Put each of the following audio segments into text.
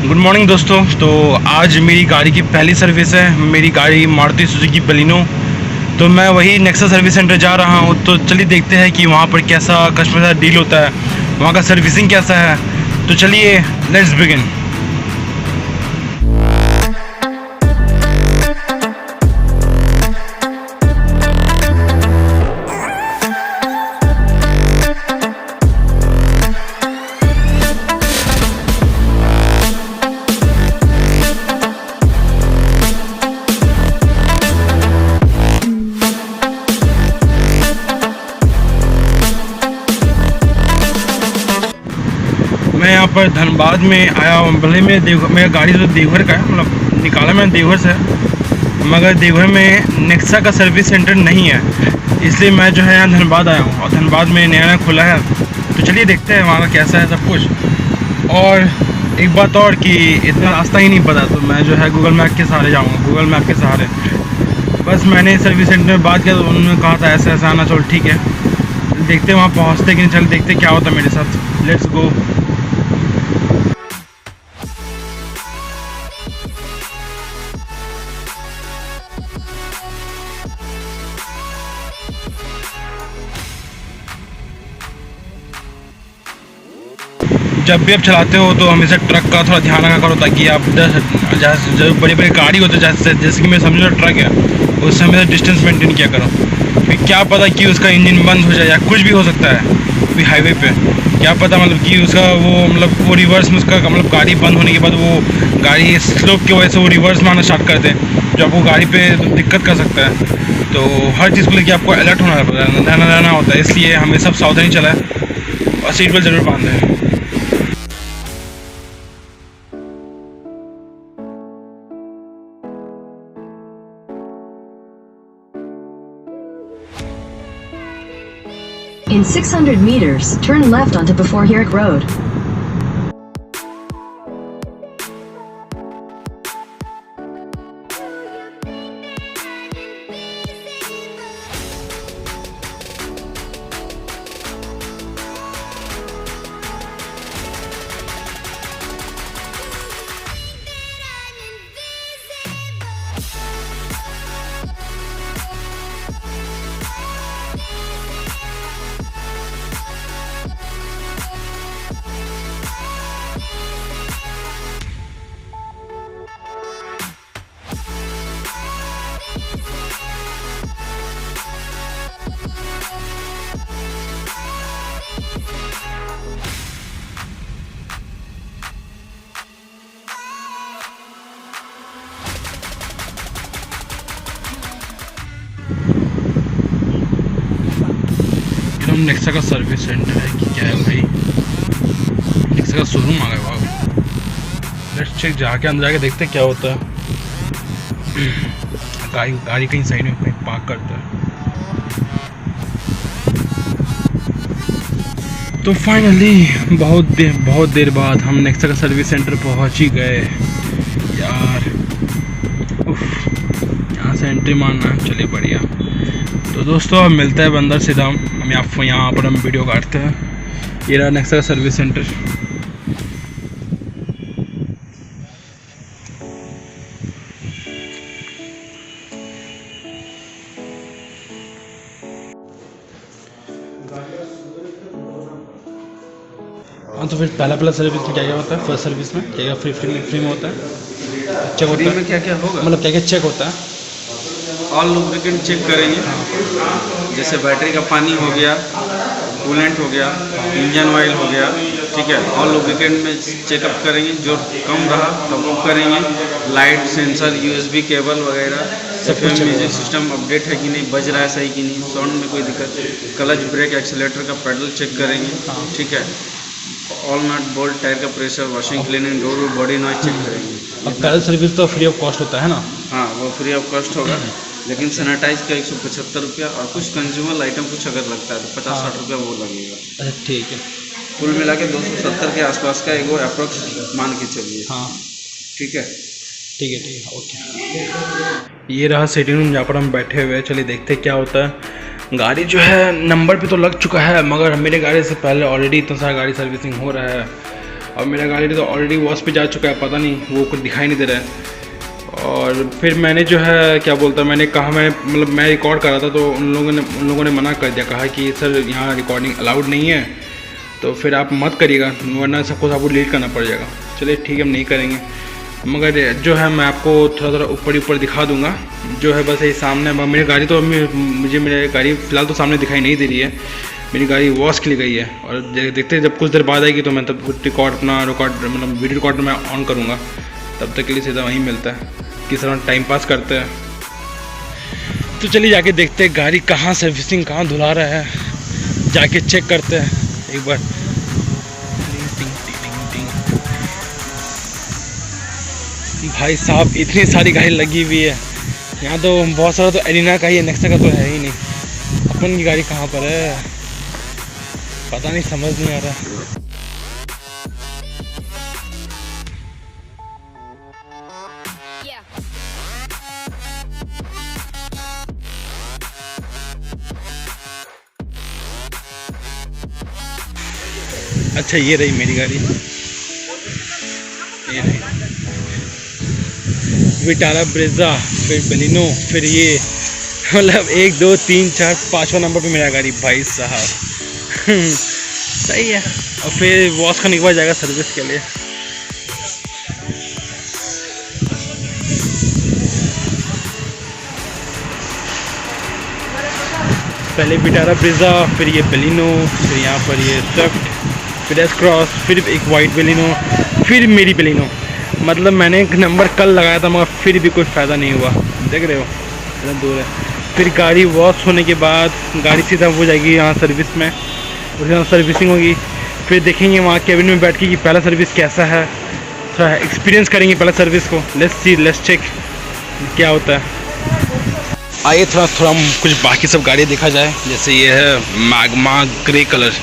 Good morning दोस्तों। तो आज मेरी गाड़ी की पहली सर्विस है। मेरी गाड़ी मारुति सुजुकी बलिनो। तो मैं वही नेक्सा सर्विस सेंटर जा रहा हूँ। तो चलिए देखते हैं कि वहाँ पर कैसा कस्टमर के साथ डील होता है, वहाँ का सर्विसिंग कैसा है। तो चलिए लेट्स बिगिन। मैं यहाँ पर धनबाद में आया हूँ। भले मैं मेरा गाड़ी तो देवघर का है, मतलब निकाला मैं देवघर से, मगर देवघर में नेक्सा का सर्विस सेंटर नहीं है, इसलिए मैं जो है यहाँ धनबाद आया हूँ। और धनबाद में नया नया खुला है, तो चलिए देखते हैं वहाँ का कैसा है सब कुछ। और एक बात और कि इतना रास्ता ही नहीं पता, तो मैं जो है गूगल मैप के सहारे जाऊँगा। गूगल मैप के सहारे बस मैंने सर्विस सेंटर में बात किया, तो उन्होंने कहा था ऐसा ऐसा आना। चलो ठीक है, देखते वहाँ पहुँचते कि नहीं, चल देखते क्या होता है मेरे साथ। Let's go. जब भी आप चलाते हो तो हमेशा ट्रक का थोड़ा ध्यान रखा करो, ताकि आप जो बड़ी बड़ी गाड़ी होती है, जैसे कि मैं समझो ट्रक है, उससे हमेशा डिस्टेंस मेंटेन किया करो। फिर क्या पता कि उसका इंजन बंद हो जाए या कुछ भी हो सकता है भी हाईवे पे। क्या पता मतलब कि उसका वो रिवर्स में उसका मतलब गाड़ी बंद होने के बाद वो गाड़ी स्लोप की वजह से वो रिवर्स में आना स्टार्ट कर दे, जो आपको गाड़ी पे दिक्कत कर सकता है। तो हर चीज़ को लेकर आपको अलर्ट रहना होता है, इसलिए हमें सब सावधानी चलाएं और सीट बेल्ट जरूर बांधें। In 600 meters, turn left onto Before Herrick Road. Nexa का सर्विस सेंटर है कि क्या है भाई? नेक्सा का शोरूम आ गया। वाह, लेट्स चेक, जाके अंदर जाके देखते क्या होता है। गाड़ी कहीं साइड में कहीं पार्क करता है। तो फाइनली बहुत देर बाद हम नेक्सा का सर्विस सेंटर पहुंच ही गए यार। यहाँ से एंट्री मारना है, चलिए बढ़िया। तो दोस्तों अब मिलता है अंदर सीधा। हम यहाँ पर हम वीडियो काटते हैं। ये रहा नेक्सा का सर्विस सेंटर। हाँ, तो फिर पहला सर्विस में क्या क्या होता है? फर्स्ट सर्विस में क्या क्या फ्री में होता है? चेक होता है क्या क्या होगा, मतलब क्या क्या चेक होता है? ऑल लुब्रिकेंट चेक करेंगे। जैसे बैटरी का पानी हो गया, कूलेंट हो गया, इंजन ऑयल हो गया, ठीक है। ऑल लुब्रिकेंट में चेकअप करेंगे, जो कम रहा टॉप अप करेंगे। लाइट, सेंसर, यूएसबी केबल वगैरह सब कुछ। म्यूजिक सिस्टम अपडेट है कि नहीं, बज रहा है सही कि नहीं, साउंड में कोई दिक्कत, क्लच, ब्रेक, एक्सीलेटर का पेडल चेक करेंगे, ठीक है। ऑल नट बोल्ट, टायर का pressure, washing, cleaning, door, body noise check करेंगे। अब पहला सर्विस तो फ्री ऑफ कॉस्ट होता है ना? हाँ, वो फ्री ऑफ कॉस्ट होगा, लेकिन सैनिटाइज का 175 रुपया, और कुछ कंज्यूमर आइटम कुछ अगर लगता है तो 50-60 रुपया वो लगेगा। अच्छा ठीक है। कुल मिला के 270 के आसपास का एगो अप्रोक्स मान के चलिए। हाँ ठीक है, ठीक है, ठीक है, ओके। ये रहा सेटिंग रूम, जहाँ पर हम बैठे हुए हैं। चलिए देखते हैं क्या होता है। गाड़ी जो है नंबर पे तो लग चुका है, मगर मेरे गाड़ी से पहले ऑलरेडी इतना सारा गाड़ी सर्विसिंग हो रहा है। और मेरा गाड़ी तो ऑलरेडी वॉश पे जा चुका है, पता नहीं वो कुछ दिखाई नहीं दे रहा है। और फिर मैंने जो है क्या बोलता है, मैंने कहा मैं रिकॉर्ड कर रहा था, तो उन लोगों ने मना कर दिया, कहा कि सर यहाँ रिकॉर्डिंग अलाउड नहीं है, तो फिर आप मत करिएगा वरना सब कुछ आपको डिलीट करना पड़ जाएगा। चलिए ठीक है, हम नहीं करेंगे। मगर जो है मैं आपको थोड़ा ऊपर दिखा दूंगा, जो है बस ये सामने। मेरी गाड़ी तो मुझे मेरी गाड़ी फ़िलहाल तो सामने दिखाई नहीं दे रही है, मेरी गाड़ी वॉश के लिए गई है। और देखते जब कुछ देर बाद आएगी तो मैं तब रिकॉर्ड मतलब वीडियो रिकॉर्ड मैं ऑन करूँगा। तब तक के लिए सीधा वहीं मिलता है, किस तरह टाइम पास करते हैं। तो चलिए जाके देखते हैं गाड़ी कहाँ सर्विसिंग, कहाँ धुला रहा है, जाके चेक करते हैं एक बार। भाई साहब इतनी सारी गाड़ी लगी हुई है यहाँ, तो बहुत सारा तो एलिना का ही है, नेक्सा का तो है ही नहीं। अपन की गाड़ी कहाँ पर है पता नहीं, समझ नहीं आ रहा। अच्छा ये रही मेरी गाड़ी, ये रही विटारा ब्रेजा, फिर बलिनो, फिर ये मतलब 1 2 3 4 5वां नंबर पे मेरा गाड़ी भाई साहब। सही है। और फिर वॉश करने के बाद जाएगा सर्विस के लिए। पहले विटारा ब्रेजा, फिर ये बलिनो, फिर यहाँ पर ये स्विफ्ट, फिर एस क्रॉस, फिर एक वाइट बलिनो, फिर मेरी बलिनो। मतलब मैंने एक नंबर कल लगाया था मगर फिर भी कोई फ़ायदा नहीं हुआ, देख रहे हो इतना दूर है। फिर गाड़ी वॉश होने के बाद गाड़ी सीधा हो जाएगी यहाँ सर्विस में, उसके बाद सर्विसिंग होगी। फिर देखेंगे वहाँ केबिन में बैठ के कि पहला सर्विस कैसा है, थोड़ा एक्सपीरियंस करेंगे पहला सर्विस को। लेट्स चेक क्या होता है। आइए थोड़ा कुछ बाकी सब गाड़ी देखा जाए। जैसे ये है मैग्मा ग्रे कलर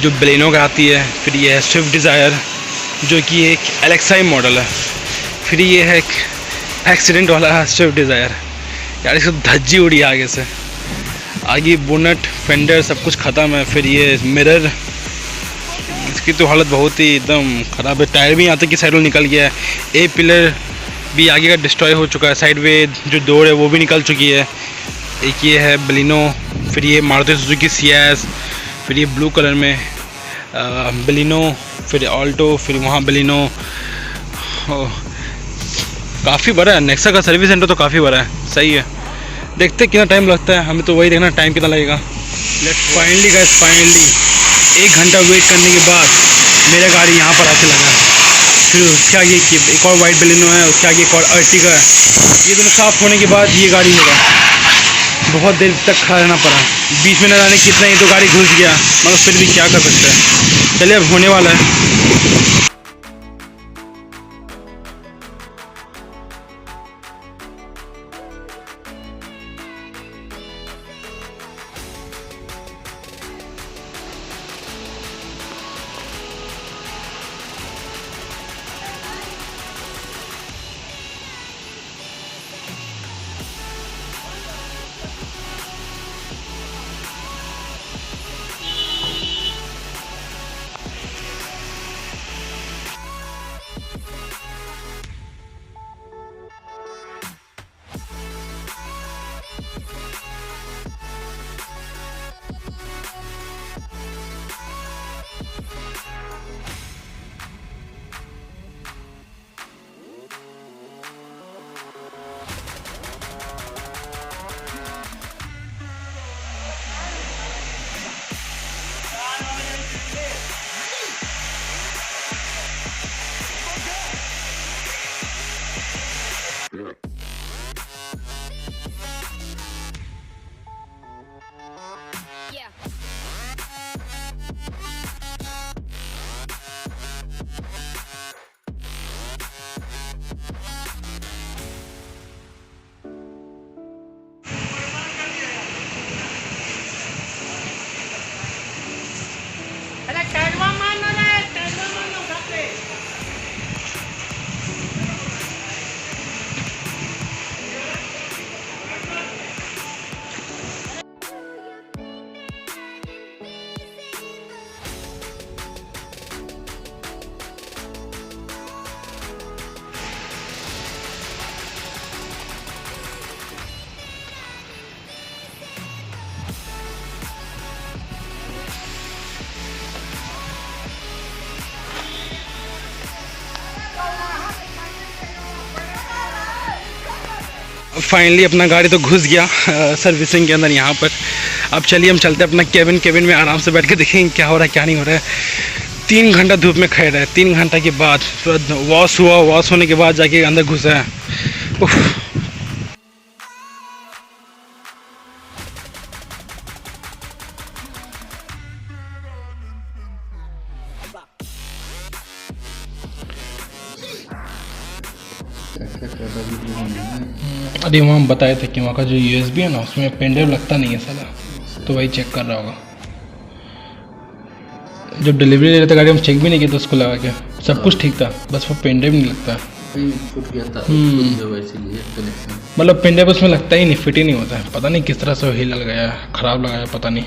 जो बलेनो का आती है, फिर ये है स्विफ्ट डिज़ायर जो कि एक एलेक्साई मॉडल है, फिर ये है एक एक्सीडेंट वाला स्विफ्ट डिज़ायर। यार इसको धज्जी उड़ी आगे से, आगे बोनट फेंडर सब कुछ ख़त्म है। फिर ये मिरर, इसकी तो हालत बहुत ही एकदम ख़राब है, टायर भी यहाँ तक की साइड में निकल गया है, ए पिलर भी आगे का डिस्ट्रॉय हो चुका है, साइड में जो डोर है वो भी निकल चुकी है। एक ये है बलिनो, फिर ये मारुति सुजुकी सियाज, फिर ये ब्लू कलर में बलिनो, फिर ऑल्टो, फिर वहाँ बलिनो। काफ़ी बड़ा है, नेक्सा का सर्विस सेंटर तो काफ़ी बड़ा है। सही है, देखते कितना टाइम लगता है, हमें तो वही देखना टाइम कितना लगेगा। लेट्स फाइनली गाइस, फाइनली 1 घंटा वेट करने के बाद मेरा गाड़ी यहाँ पर आके लगा है। फिर उसके आगे एक और वाइट बलिनो है, उसके आगे एक और अर्टिगा है। ये दोनों साफ़ होने के बाद ये गाड़ी होगा। बहुत देर तक खड़ा रहना पड़ा, बीच में न जाने कितना ही तो गाड़ी घुस गया, मगर फिर भी क्या कर सकते हैं। चलिए अब होने वाला है। फाइनली अपना गाड़ी तो घुस गया सर्विसिंग के अंदर यहाँ पर। अब चलिए हम चलते हैं अपना केबिन में आराम से बैठ के देखेंगे क्या हो रहा है क्या नहीं हो रहा है। 3 घंटा धूप में खड़े रहे, 3 घंटा के बाद वॉश हुआ, वॉश होने के बाद जाके अंदर घुसा है। उफ। अरे वहाँ हम बताए थे कि वहाँ का जो USB है ना उसमें पेन ड्राइव लगता नहीं है साला, तो वही चेक कर रहा होगा। जब डिलीवरी ले रहे थे गाड़ी हम चेक भी नहीं किया था उसको लगा के, सब कुछ ठीक था, बस वो पेन ड्राइव नहीं लगता। मतलब पेन ड्राइव उसमें लगता ही नहीं, फिट ही नहीं होता है। पता नहीं किस तरह से हिल गया, खराब लगा है, पता नहीं।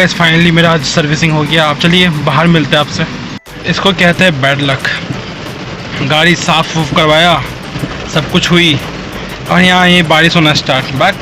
फाइनली मेरा आज सर्विसिंग हो गया। आप चलिए बाहर मिलते हैं आपसे। इसको कहते हैं बैड लक। गाड़ी साफ करवाया, सब कुछ हुई और यहाँ ये बारिश होना स्टार्ट। बट